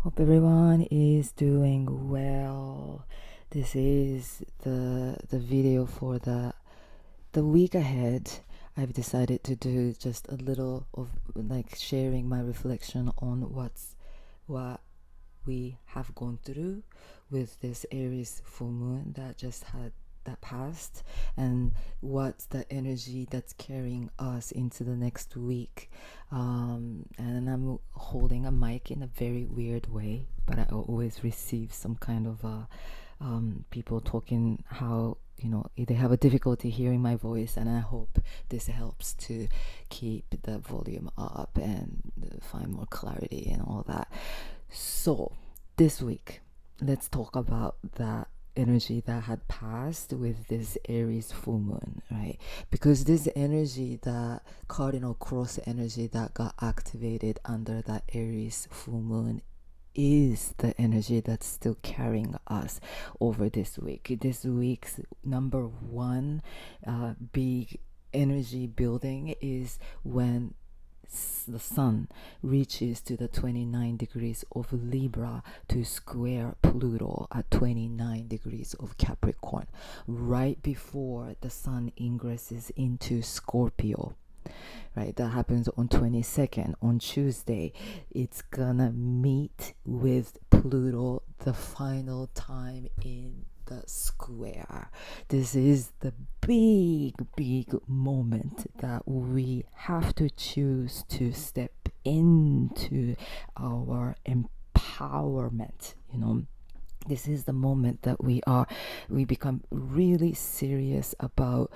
Hope everyone is doing well. This is the video for the week ahead. I've decided to do just a little of like sharing my reflection on what we have gone through with this Aries full moon that passed, and what's the energy that's carrying us into the next week. And I'm holding a mic in a very weird way, but I always receive some kind of people talking how they have a difficulty hearing my voice, and I hope this helps to keep the volume up and find more clarity and all that. So this week, let's talk about that energy that had passed with this Aries full moon, right? Because this energy, that cardinal cross energy that got activated under that Aries full moon, is the energy that's still carrying us over this week. This week's number one big energy building is when the sun reaches to the 29 degrees of Libra to square Pluto at 29 degrees of Capricorn, right before the sun ingresses into Scorpio. Right, that happens on 22nd, on Tuesday. It's gonna meet with Pluto the final time in the square. This is the big moment that we have to choose to step into our empowerment. This is the moment that we become really serious about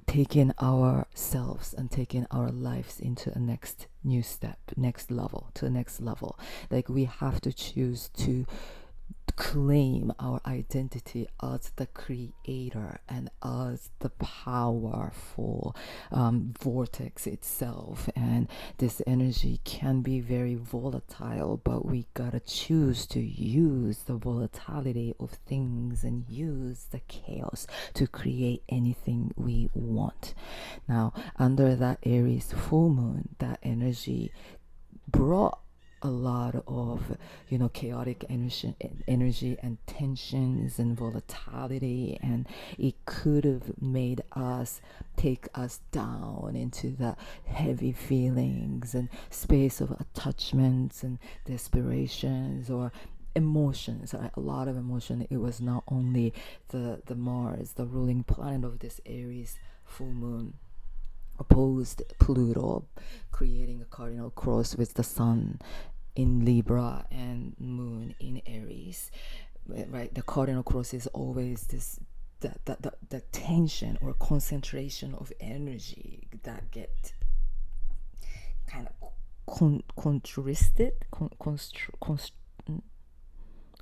taking ourselves and taking our lives into a next new step, next level, to the next level. Like, we have to choose to claim our identity as the creator and as the powerful vortex itself. And this energy can be very volatile, but we gotta choose to use the volatility of things and use the chaos to create anything we want. Now, under that Aries full moon, that energy brought a lot of chaotic energy and tensions and volatility, and it could have made us take us down into the heavy feelings and space of attachments and desperations or emotions, a lot of emotion. It was not only the Mars, the ruling planet of this Aries full moon, opposed Pluto, creating a cardinal cross with the sun in Libra and moon in Aries. Right, the cardinal cross is always this the tension or concentration of energy that get kind of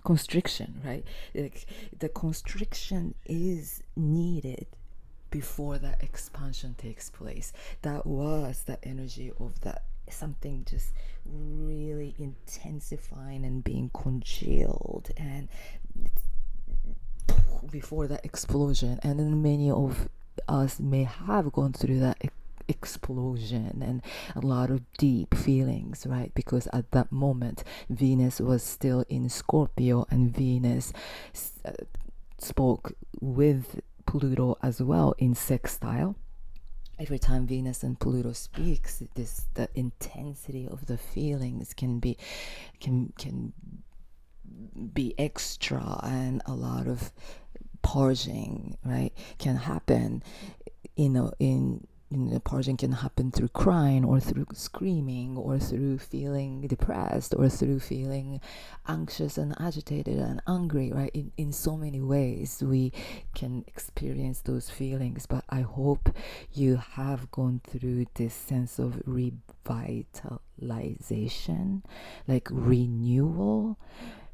constriction, right? Like, the constriction is needed before that expansion takes place. That was the energy of that something just really intensifying and being congealed, and before that explosion. And then many of us may have gone through that explosion and a lot of deep feelings, right? Because at that moment Venus was still in Scorpio, and Venus spoke with Pluto as well in sextile. Every time Venus and Pluto speaks, the intensity of the feelings can be extra, and a lot of purging, right, can happen. The purging can happen through crying or through screaming or through feeling depressed or through feeling anxious and agitated and angry, right? In so many ways we can experience those feelings, but I hope you have gone through this sense of revitalization, like renewal,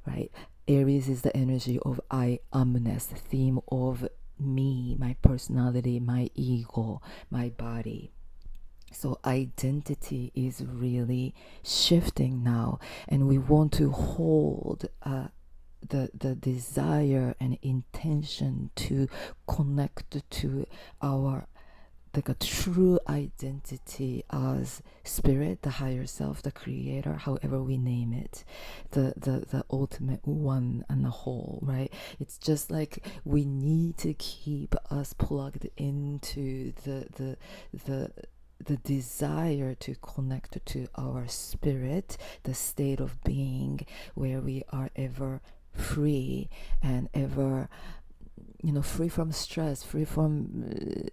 right? Aries is the energy of I amness, theme of me, my personality, my ego, my body. So identity is really shifting now, and we want to hold the desire and intention to connect to our like a true identity as spirit, the higher self, the creator, however we name it, the ultimate one and the whole, right? It's just like we need to keep us plugged into the desire to connect to our spirit, the state of being where we are ever free and ever, free from stress, free from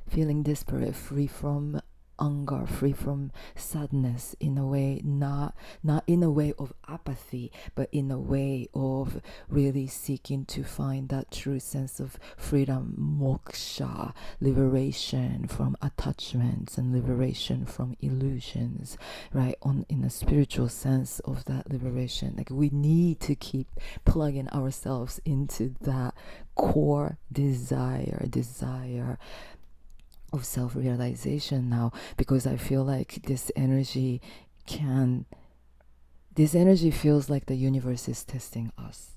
feeling desperate, free from anger, free from sadness, in a way, not in a way of apathy, but in a way of really seeking to find that true sense of freedom, moksha, liberation from attachments and liberation from illusions, right? In a spiritual sense of that liberation, like we need to keep plugging ourselves into that core desire of self-realization now, because I feel like this energy feels like the universe is testing us.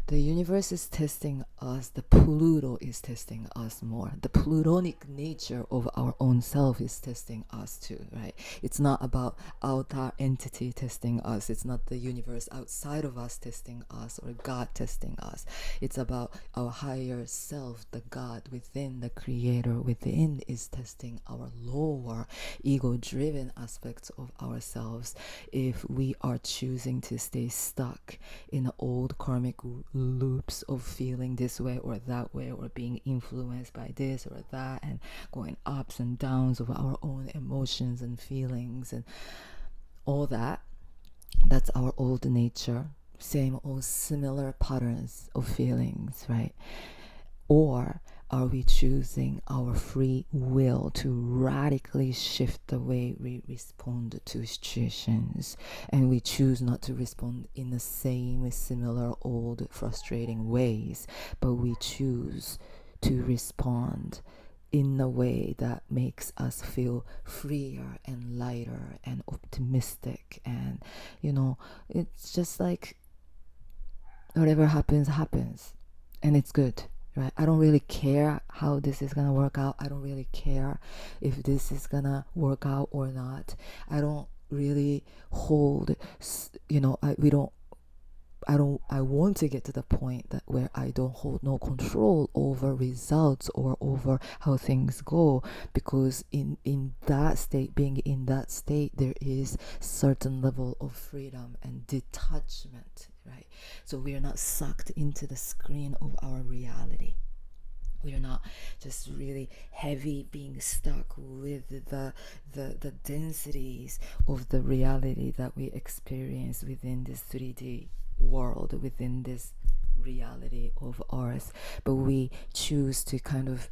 The universe is testing us. The Pluto is testing us more. The Plutonic nature of our own self is testing us too, right? It's not about outer entity testing us. It's not the universe outside of us testing us or God testing us. It's about our higher self, the God within, the creator within is testing our lower ego-driven aspects of ourselves if we are choosing to stay stuck in old karmic loops of feeling this way or that way, or being influenced by this or that, and going ups and downs of our own emotions and feelings and all that. That's our old nature, same old similar patterns of feelings, right? Or are we choosing our free will to radically shift the way we respond to situations, and we choose not to respond in the same similar old frustrating ways, but we choose to respond in a way that makes us feel freer and lighter and optimistic, and it's just like whatever happens and it's good, right? I don't really care how this is gonna work out. I don't really care if this is gonna work out or not. I don't really hold, I want to get to the point that where I don't hold no control over results or over how things go, because in that state, being in that state, there is certain level of freedom and detachment, right? So we are not sucked into the screen of our reality. We are not just really heavy being stuck with the densities of the reality that we experience within this 3D world, within this reality of ours. But we choose to kind of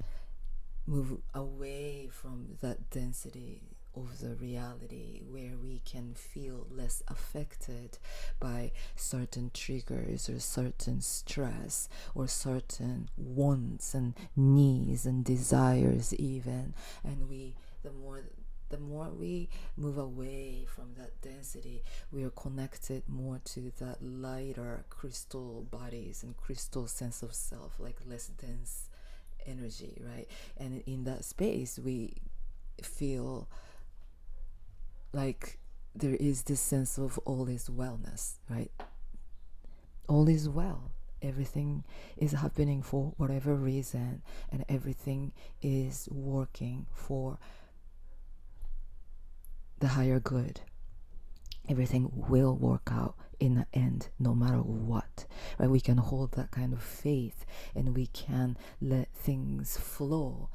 move away from that density of the reality, where we can feel less affected by certain triggers or certain stress or certain wants and needs and desires even. And the more we move away from that density, we are connected more to that lighter crystal bodies and crystal sense of self, like less dense energy, right? And in that space, we feel like there is this sense of all is wellness, right? All is well. Everything is happening for whatever reason, and everything is working for the higher good. Everything will work out in the end, no matter what, right? We can hold that kind of faith, and we can let things flow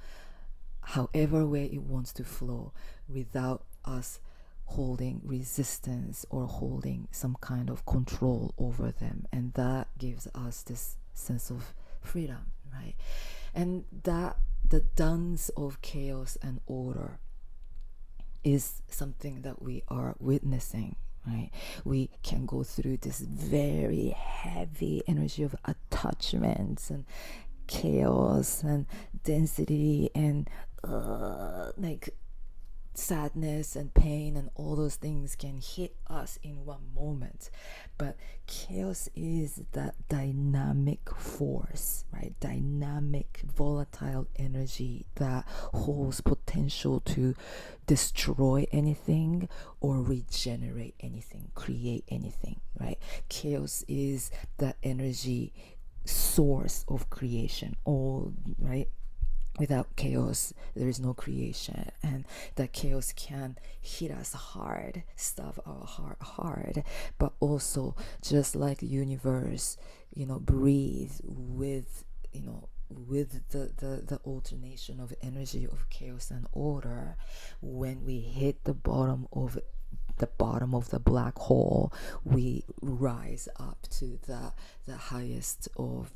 however way it wants to flow, without us holding resistance or holding some kind of control over them. And that gives us this sense of freedom, right? And that the dance of chaos and order is something that we are witnessing, right? We can go through this very heavy energy of attachments and chaos and density and like sadness and pain and all those things can hit us in one moment. But chaos is that dynamic force, right? Dynamic, volatile energy that holds potential to destroy anything or regenerate anything, create anything, right? Chaos is that energy source of creation, all right. Without chaos, there is no creation, and that chaos can hit us hard, stuff our heart hard, but also just like the universe, breathe with, with the alternation of energy of chaos and order. When we hit the bottom of the black hole, we rise up to the highest of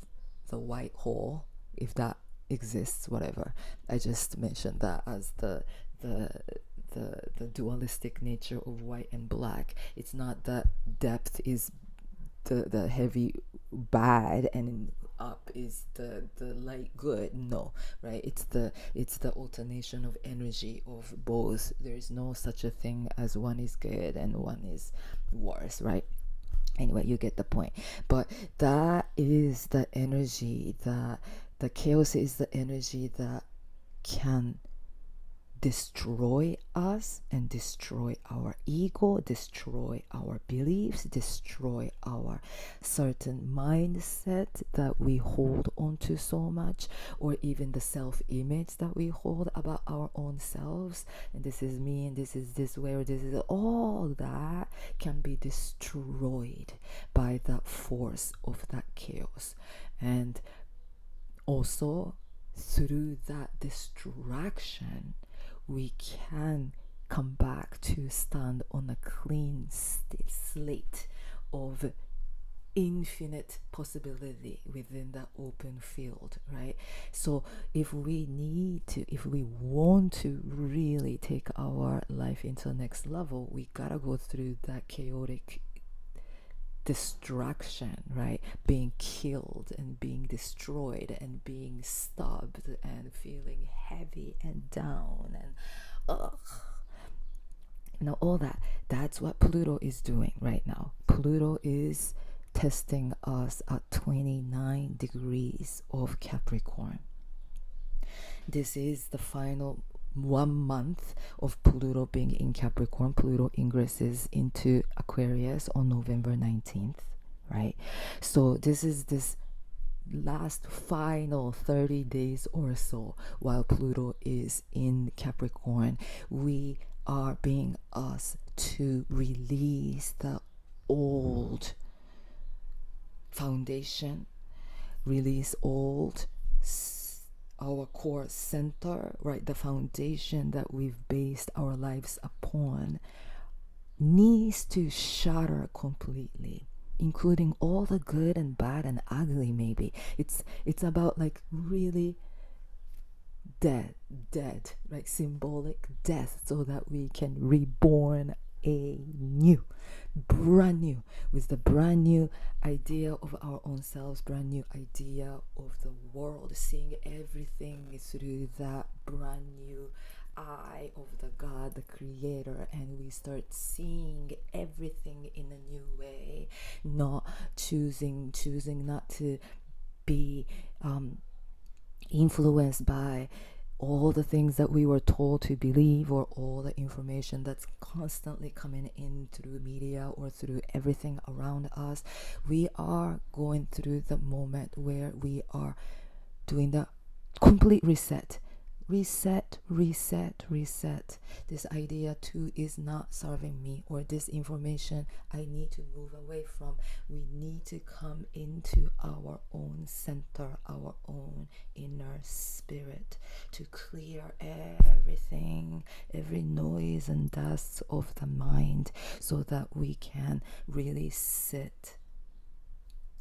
the white hole, if that exists, whatever. I just mentioned that as the the dualistic nature of white and black. It's not that depth is the heavy bad and up is the light good. No, right? It's the alternation of energy of both. There is no such a thing as one is good and one is worse, right? Anyway, you get the point. But that is the energy that the chaos is the energy that can destroy us and destroy our ego, destroy our beliefs, destroy our certain mindset that we hold on to so much, or even the self-image that we hold about our own selves. And this is me, and this is this way, or this is all that can be destroyed by the force of that chaos. And also through that distraction, we can come back to stand on a clean slate of infinite possibility within that open field, right? So if we want to really take our life into the next level, we gotta go through that chaotic distraction, right? Being killed and being destroyed and being stabbed and feeling heavy and down and all that. That's what Pluto is doing right now. Pluto is testing us at 29 degrees of Capricorn. This is the final 1 month of Pluto being in Capricorn. Pluto ingresses into Aquarius on November 19th, right? So this is this last final 30 days or so while Pluto is in Capricorn. We are being asked to release the old foundation, release our core center, right? The foundation that we've based our lives upon needs to shatter completely, including all the good and bad and ugly. Maybe it's about like really dead, right? Symbolic death, so that we can reborn brand new, with the brand new idea of our own selves, brand new idea of the world, seeing everything through that brand new eye of the God, the creator, and we start seeing everything in a new way, not choosing not to be influenced by all the things that we were told to believe, or all the information that's constantly coming in through media or through everything around us. We are going through the moment where we are doing the complete reset. This idea too is not serving me, or this information I need to move away from. We need to come into our own center, our own inner spirit, to clear everything, every noise and dust of the mind, so that we can really sit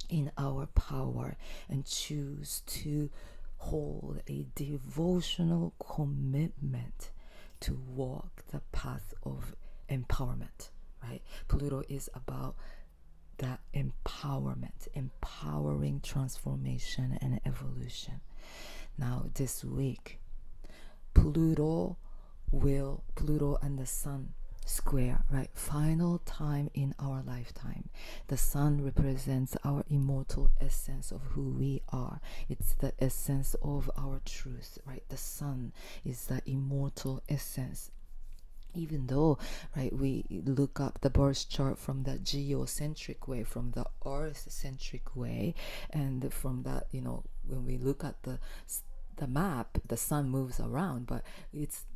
in our power and choose to hold a devotional commitment to walk the path of empowerment, right? Pluto is about that empowerment, empowering transformation and evolution. Now, this week, Pluto will Pluto and the Sun square, right? Final time in our lifetime. The Sun represents our immortal essence of who we are. It's the essence of our truth, right? The Sun is the immortal essence. Even though, right, we look up the birth chart from the geocentric way, from the earth-centric way, and from that, when we look at the map, the sun moves around, but it's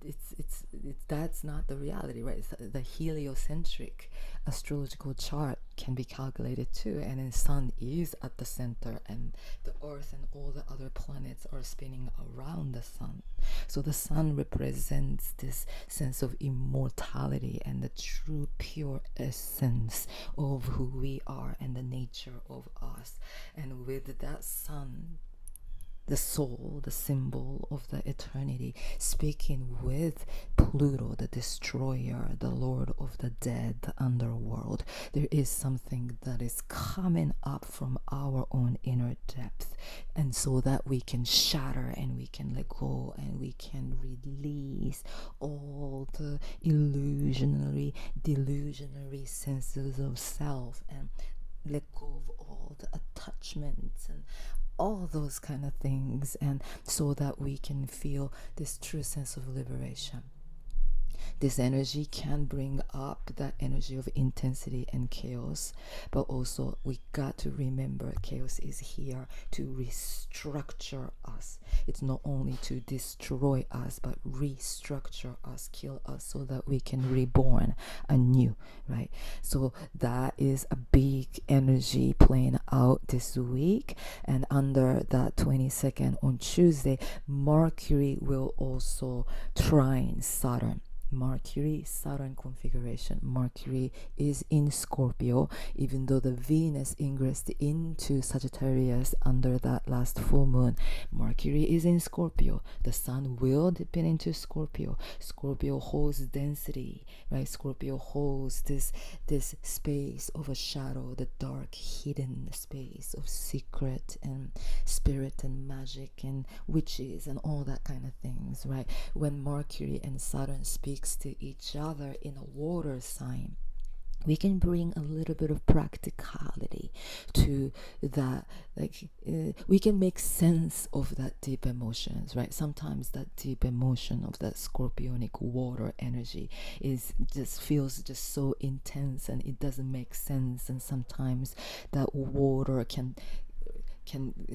that's not the reality, right? The heliocentric astrological chart can be calculated too, and then sun is at the center, and the earth and all the other planets are spinning around the sun. So the sun represents this sense of immortality and the true pure essence of who we are and the nature of us. And with that sun, the soul, the symbol of the eternity, speaking with Pluto, the destroyer, the lord of the dead, the underworld, there is something that is coming up from our own inner depth, and so that we can shatter and we can let go and we can release all the delusionary senses of self, and let go of all the attachments and all those kind of things, and so that we can feel this true sense of liberation. This energy can bring up that energy of intensity and chaos, but also we got to remember chaos is here to restructure us. It's not only to destroy us, but restructure us, kill us, so that we can reborn anew, right? So that is a big energy playing out this week. And under that 22nd on Tuesday, Mercury will also trine Saturn. Mercury-Saturn configuration. Mercury is in Scorpio, even though the Venus ingressed into Sagittarius under that last full moon. Mercury is in Scorpio. The Sun will dip into Scorpio. Scorpio holds density, right? Scorpio holds this space of a shadow, the dark hidden space of secret and spirit and magic and witches and all that kind of things, right? When Mercury and Saturn speaks to each other in a water sign, we can bring a little bit of practicality to that. We can make sense of that deep emotions, right? Sometimes that deep emotion of that scorpionic water energy feels just so intense and it doesn't make sense, and sometimes that water can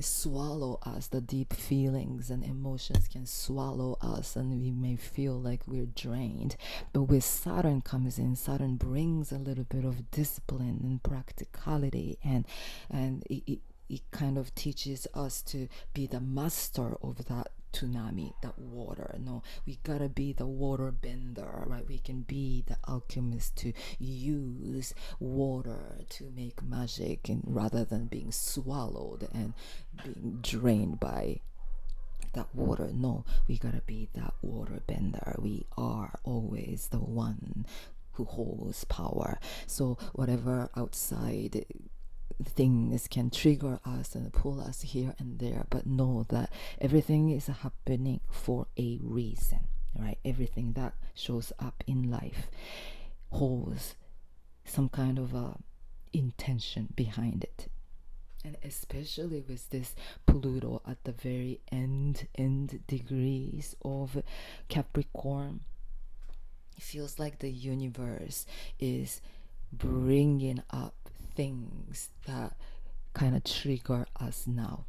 swallow us. The deep feelings and emotions can swallow us, and we may feel like we're drained. But with Saturn comes in, Saturn brings a little bit of discipline and practicality, and it kind of teaches us to be the master of that tsunami, that water. No, we gotta be the water bender, right? We can be the alchemist to use water to make magic, and rather than being swallowed and being drained by that water. No, we gotta be that water bender. We are always the one who holds power. So whatever outside things can trigger us and pull us here and there, but know that everything is happening for a reason, right? Everything that shows up in life holds some kind of a intention behind it. And especially with this Pluto at the very end degrees of Capricorn, it feels like the universe is bringing up things that kind of trigger us now,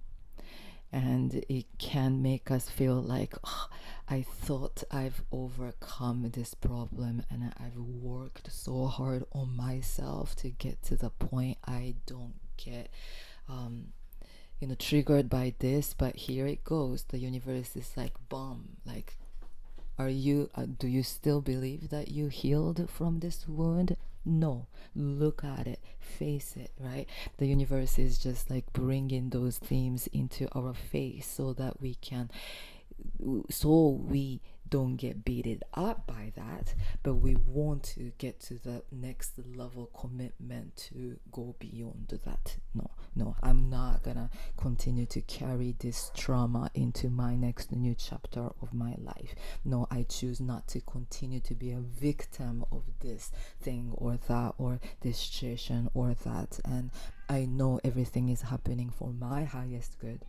and it can make us feel like, oh, I thought I've overcome this problem and I've worked so hard on myself to get to the point I don't get triggered by this, but here it goes. The universe is like, bomb, like, do you still believe that you healed from this wound? No, look at it, face it, right? The universe is just like bringing those themes into our face so that we don't get beaten up by that, but we want to get to the next level commitment to go beyond that. No, No, I'm not gonna continue to carry this trauma into my next new chapter of my life. No, I choose not to continue to be a victim of this thing or that, or this situation or that. And I know everything is happening for my highest good,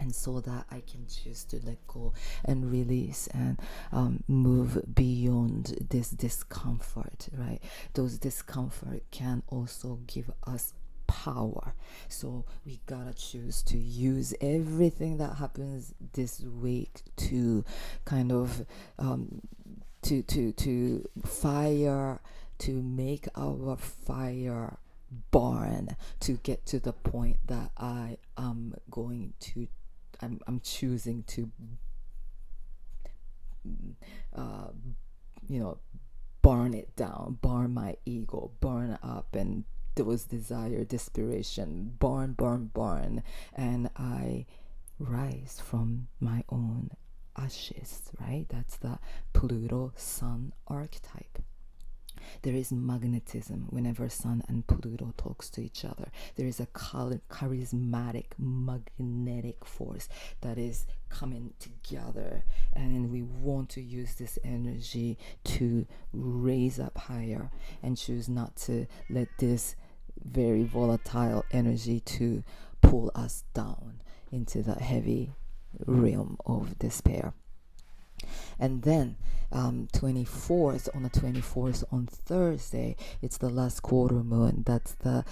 and so that I can choose to let go and release and move beyond this discomfort, right? Those discomfort can also give us power. So we gotta choose to use everything that happens this week to kind of to fire, to make our fire burn, to get to the point that I'm choosing to burn it down, burn my ego, burn up, and those desire, desperation, burn, and I rise from my own ashes, right? That's the Pluto Sun archetype. There is magnetism whenever Sun and Pluto talks to each other. There is a charismatic magnetic force that is coming together, and we want to use this energy to raise up higher and choose not to let this very volatile energy to pull us down into the heavy realm of despair. And then 24th, on the 24th, on Thursday, it's the last quarter moon. That's the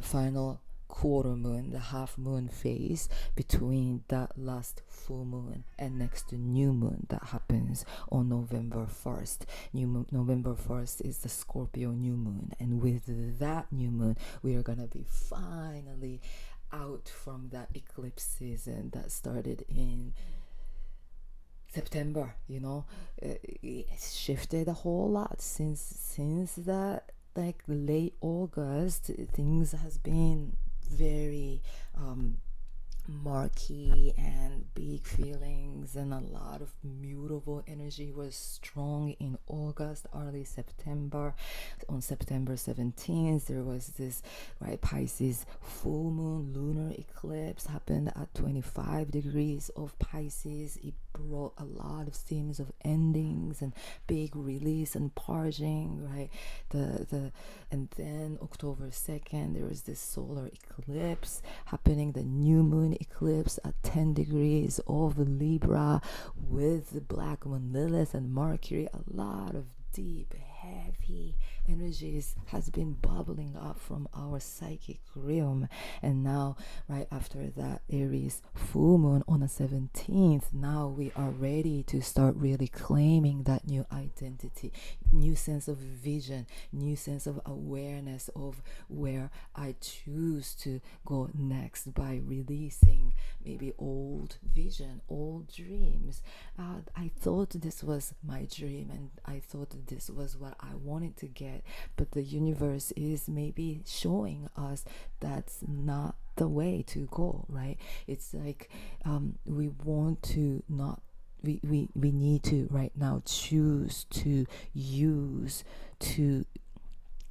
final quarter moon, the half moon phase between that last full moon and next new moon that happens on November 1st. November 1st is the Scorpio new moon, and with that new moon we are gonna be finally out from that eclipse season that started in September. It's shifted a whole lot since that, like, late August. Things has been very murky, and big feelings and a lot of mutable energy was strong in August, early September. On September 17th, there was this, right, Pisces full moon lunar eclipse happened at 25 degrees of Pisces. It brought a lot of themes of endings and big release and purging, right? And then October 2nd, there was this solar eclipse happening, the new moon eclipse at 10 degrees of Libra with the black moon Lilith and Mercury. A lot of deep, heavy energies has been bubbling up from our psychic realm. And now, right after that Aries full moon on the 17th, now we are ready to start really claiming that new identity, new sense of vision, new sense of awareness of where I choose to go next by releasing maybe old vision, old dreams. I thought this was my dream, and I thought this was what I wanted to get, but the universe is maybe showing us that's not the way to go, right? It's like we want to not we need to right now choose to use to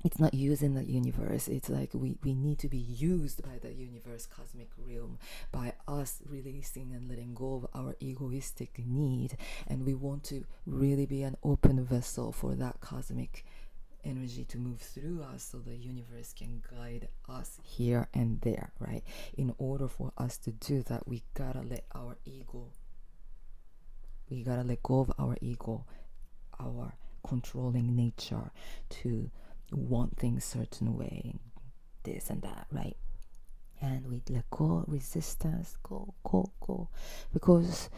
it's not using the universe. It's like we need to be used by the universe, cosmic realm, by us releasing and letting go of our egoistic need. And we want to really be an open vessel for that cosmic energy to move through us, so the universe can guide us here and there, right? In order for us to do that, we gotta let go of our ego, our controlling nature to want things certain way, this and that, right? And we let go, resistance, go, because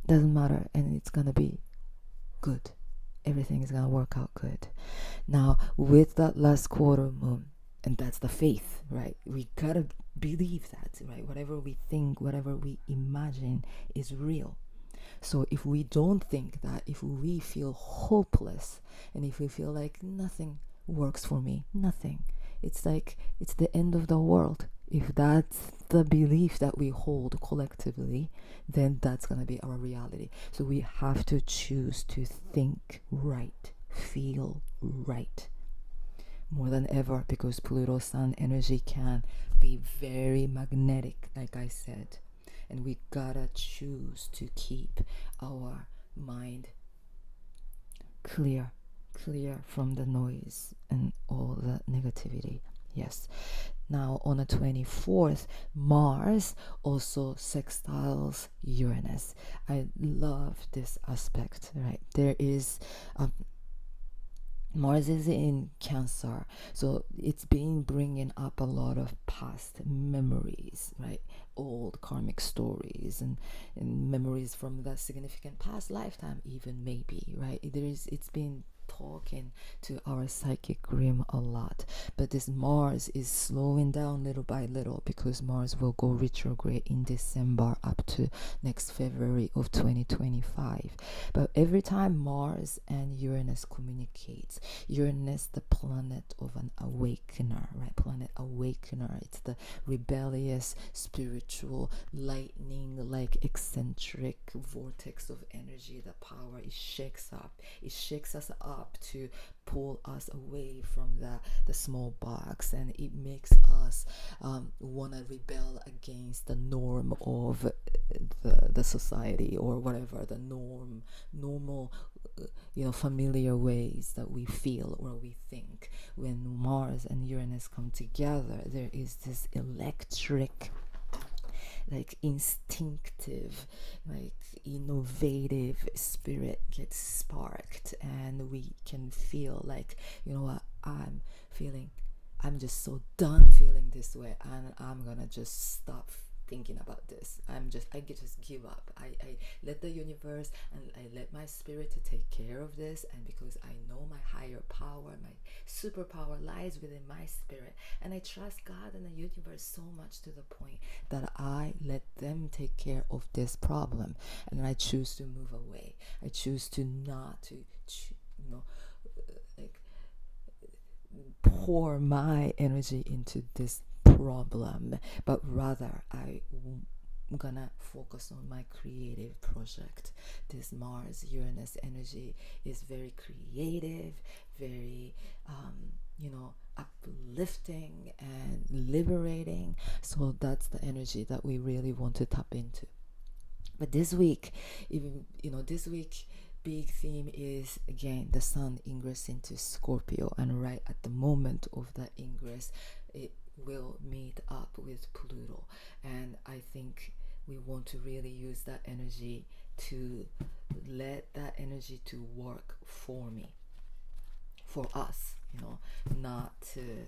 doesn't matter, and it's gonna be good. Everything is gonna work out good. Now, with that last quarter moon, and that's the faith, right? We gotta believe that, right? Whatever we think, whatever we imagine is real. So if we don't think that, if we feel hopeless, and if we feel like nothing works for me, nothing, it's like it's the end of the world. If that's the belief that we hold collectively, then that's going to be our reality. So we have to choose to think right, feel right. more than ever, because Pluto Sun energy can be very magnetic, like I said, and we gotta choose to keep our mind clear from the noise and all the negativity. Yes. Now on the 24th, Mars also sextiles Uranus. I love this aspect, right? There is Mars is in Cancer, so it's been bringing up a lot of past memories, right? Old karmic stories and memories from that significant past lifetime, even, maybe, right? It's been talking to our psychic realm a lot, but this Mars is slowing down little by little, because Mars will go retrograde in December up to next February of 2025. But every time Mars and Uranus communicates, Uranus, the planet of an awakener, right? Planet awakener. It's the rebellious, spiritual, lightning like eccentric vortex of energy. The power, it shakes us up to pull us away from the small box, and it makes us want to rebel against the norm of the society, or whatever the normal familiar ways that we feel or we think. When Mars and Uranus come together, there is this electric, like instinctive, like innovative spirit gets sparked, and we can feel like, you know what, I'm just so done feeling this way, and I'm gonna just stop thinking about this. I can just give up. I let the universe and I let my spirit to take care of this, and because I know my higher power, my superpower lies within my spirit, and I trust God and the universe so much to the point that I let them take care of this problem, and I choose to move away. I choose to not to like pour my energy into this problem, but rather I'm gonna focus on my creative project. This Mars Uranus energy is very creative, very uplifting and liberating. So that's the energy that we really want to tap into. But this week, big theme is, again, the Sun ingress into Scorpio, and right at the moment of the ingress, it will meet up with Pluto, and I think we want to really use that energy to let that energy to work for me, for us, not to,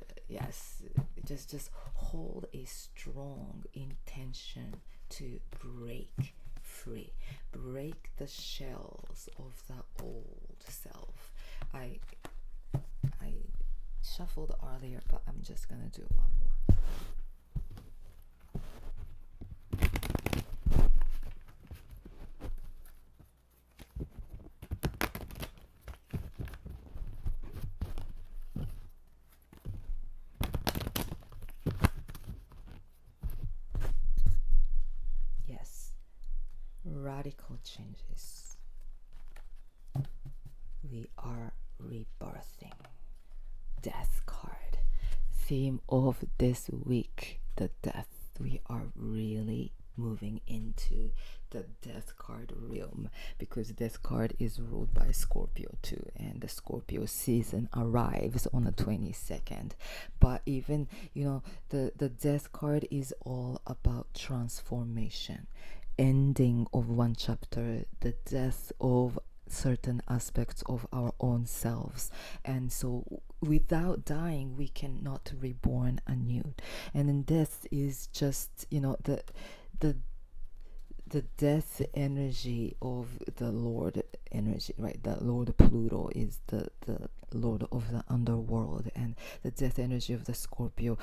just hold a strong intention to break free, break the shells of the old self. I shuffled earlier, but I'm just gonna do one more. Yes, radical changes. We are rebirthing. Death card. Theme of this week, the death. We are really moving into the death card realm, because death card is ruled by Scorpio too, and the Scorpio season arrives on the 22nd. But even, the death card is all about transformation, ending of one chapter, the death of certain aspects of our own selves, and so without dying we cannot reborn anew. And then death is just the death energy of the Lord energy, right? The Lord Pluto is the Lord of the underworld, and the death energy of the Scorpio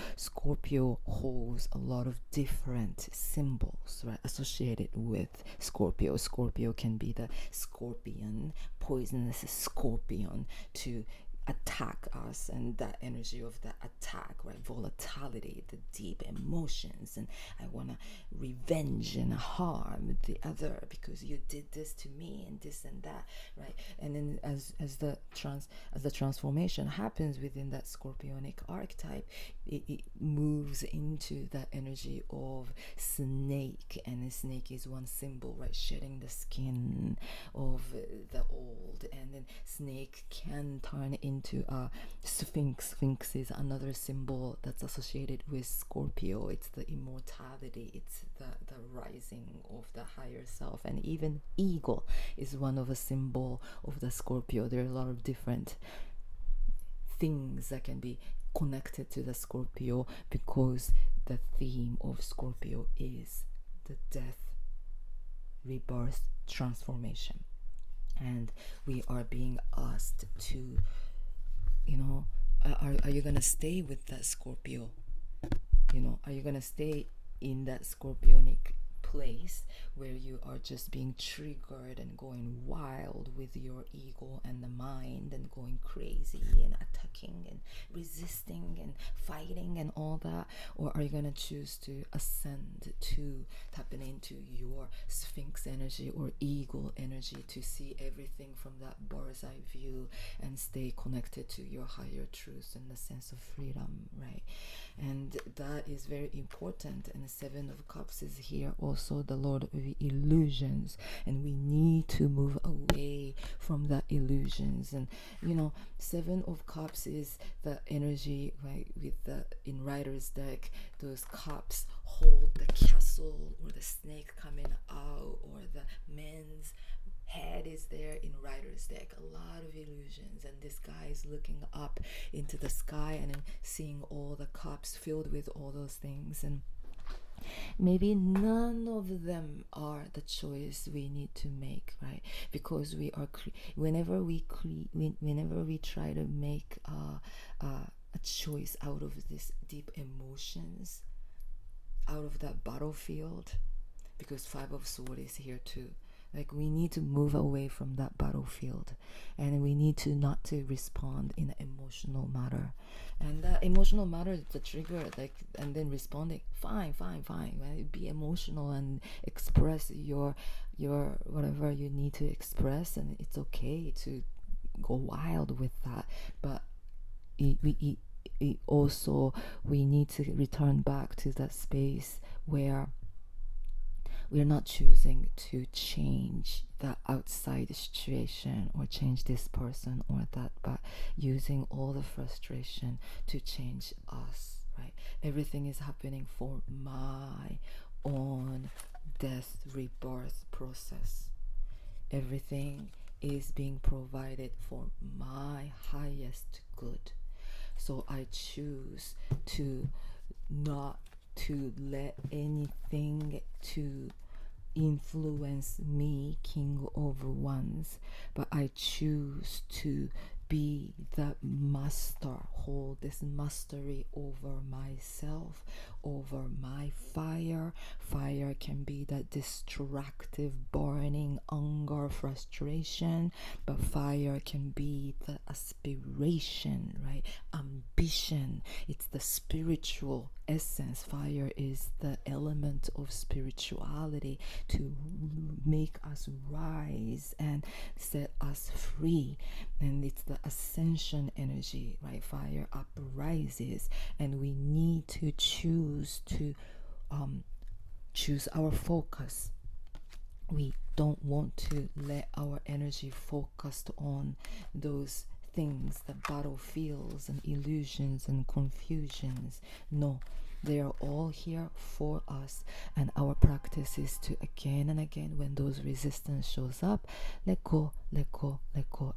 holds a lot of different symbols, right, associated with Scorpio. Scorpio can be the scorpion, poisonous scorpion, to attack us, and that energy of that attack, right? Volatility, the deep emotions, and I want to revenge and harm the other because you did this to me and this and that, right? And then as the transformation happens within that Scorpionic archetype, it moves into that energy of snake, and the snake is one symbol, right? Shedding the skin of the old, and then snake can turn into a sphinx. Sphinx is another symbol that's associated with Scorpio. It's the immortality, it's the rising of the higher self, and even eagle is one of a symbol of the Scorpio. There are a lot of different things that can be connected to the Scorpio because the theme of Scorpio is the death, rebirth, transformation. And we are being asked to, are you gonna stay with that Scorpio? Are you gonna stay in that Scorpionic place where you are just being triggered and going wild with your ego and the mind and going crazy and attacking and resisting and fighting and all that? Or are you going to choose to ascend, to tapping into your Sphinx energy or eagle energy, to see everything from that bird's eye view and stay connected to your higher truth and the sense of freedom, right? And that is very important. And the Seven of Cups is here also, the Lord of illusions, and we need to move away from that illusions. And Seven of Cups is the energy, right, with the in Rider's deck, those cups hold the castle or the snake coming out, or the man's head is there in Rider's deck. A lot of illusions, and this guy is looking up into the sky and then seeing all the cups filled with all those things, and maybe none of them are the choice we need to make, right? Because we are whenever we try to make a choice out of this deep emotions, out of that battlefield, because Five of Swords is here too. Like, we need to move away from that battlefield, and we need to not to respond in an emotional matter. And that emotional matter is the trigger, like, and then responding, fine, right? Be emotional and express your whatever you need to express, and it's okay to go wild with that. But we also, we need to return back to that space where we're not choosing to change the outside situation or change this person or that, but using all the frustration to change us, right? Everything is happening for my own death rebirth process. Everything is being provided for my highest good. So I choose to not to let anything to influence me, King of Wands, but I choose to be the master, hold this mastery over myself, over my fire. Fire can be that destructive, burning anger, frustration, but fire can be the aspiration, right? Ambition. It's the spiritual essence. Fire is the element of spirituality to make us rise and set us free. And it's the ascension energy, right? Fire uprises, and we need to choose our focus. We don't want to let our energy focused on those things, the battlefields and illusions and confusions. No, they are all here for us, and our practice is to again and again, when those resistance shows up, let go.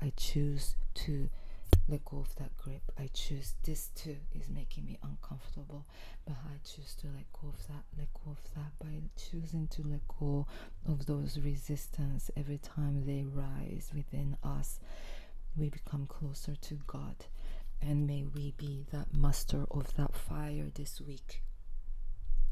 I choose to let go of that grip. I choose, this too is making me uncomfortable, but I choose to let go of that. By choosing to let go of those resistance, every time they rise within us, we become closer to God. And may we be that master of that fire this week.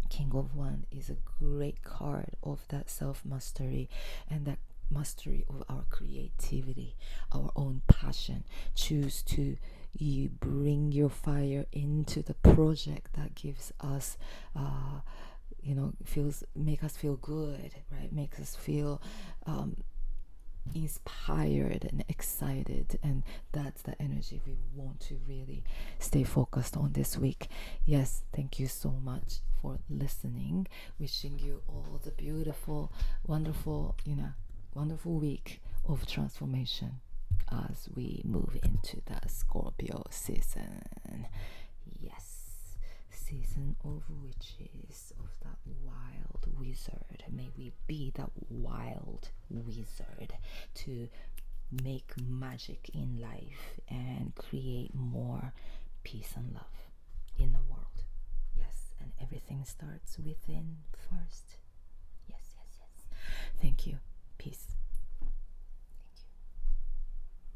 King of Wands is a great card of that self-mastery, and that mastery of our creativity, our own passion. Choose to you bring your fire into the project that gives us make us feel good, right? Makes us feel inspired and excited, and that's the energy we want to really stay focused on this week. Yes, thank you so much for listening. Wishing you all the beautiful, wonderful week of transformation as we move into the Scorpio season. Yes, season of witches, of that wild wizard. May we be that wild wizard to make magic in life and create more peace and love in the world. Yes, and everything starts within first.